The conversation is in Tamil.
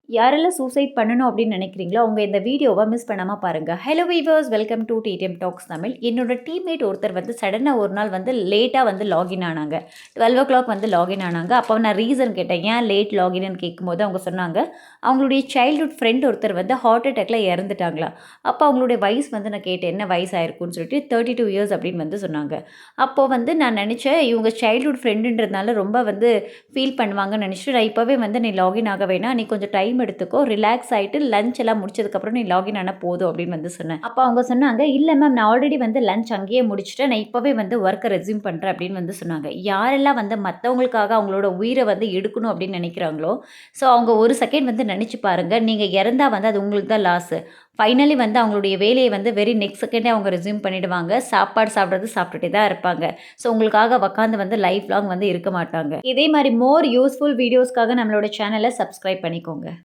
யாரெல்லாம் சூசைட் பண்ணணும் அப்படின்னு நினைக்கிறீங்களோ, அவங்க இந்த வீடியோவ மிஸ் பண்ணாம பாருங்க. Hello viewers welcome to TDM talks Tamil. என்னோட டீம்மேட் ஒருத்தர் வந்து சடனா ஒரு நாள் வந்து லேட்டா வந்து லாகின் ஆனாங்க. 12:00 வந்து லாகின் ஆனாங்க. அப்போ நான் ரீசன் கேட்டேன். ஏன் லேட் லாகின்னு கேட்கும்போது அவங்க சொன்னாங்க, அவங்களுடைய சைல்ட்ஹுட் ஃப்ரெண்ட் ஒருத்தர் வந்து ஹார்ட் அட்டாக்ல இறந்துட்டாங்களாம். அப்போ அவங்களுடைய வயசு வந்து நான் கேட்டேன், என்ன வயசு ஆயிருக்குன்னு சொல்லிட்டு 32 இயர்ஸ் அப்படின்னு வந்து சொன்னாங்க. அப்போ வந்து நான் நினச்சேன், இவங்க சைல்ட்ஹுட் ஃப்ரெண்டுன்றதுனால ரொம்ப வந்து ஃபீல் பண்ணுவாங்கன்னு நினச்சிட்டு, நான் இப்போவே வந்து நீ லாகின் ஆக வேணாம். நீ கொஞ்சம் டைம் எடுத்துக்கோ. ரிலாக்ஸ் ஆயிட்டு லஞ்ச் எல்லாம் முடிச்சதுக்கப்புறம் நீ லாகின் ஆனா போதும் அப்படின்னு வந்து சொன்னேன். அப்ப அவங்க சொன்னாங்க, "இல்ல மேம் நான் ஆல்ரெடி வந்து லஞ்ச் அங்கேயே முடிச்சுட்டேன். நான் இப்பவே வந்து வொர்க்க ரெஸ்யூம் பண்றேன்" அப்படின்னு வந்து சொன்னாங்க. யாரெல்லாம் வந்து மத்தவங்களுக்காக அவங்களோட உயிர வந்து எடுக்கணும் அப்படின்னு நினைக்கிறாங்களோ, ஸோ அவங்க ஒரு செகண்ட் வந்து நினைச்சு பாருங்க. நீங்க இறந்தா வந்து அது உங்களுக்கு தான் லாஸு. ஃபைனலி வந்து அவங்களுடைய வேலைய வந்து வெரி நெக்ஸ்ட் செகண்டே அவங்க ரெஸ்யூம் பண்ணிடுவாங்க. சாப்பாடு சாப்பிடுறது சாப்பிட்டுட்டே தான் இருப்பாங்க. ஸோ உங்களுக்காக உட்காந்து வந்து லைஃப் லாங் வந்து இருக்க மாட்டாங்க. இதே மாரி மோர் யூஸ்ஃபுல் வீடியோஸ்க்காக நம்மளோட சேனல சப்ஸ்கிரைப் பண்ணிக்கோங்க.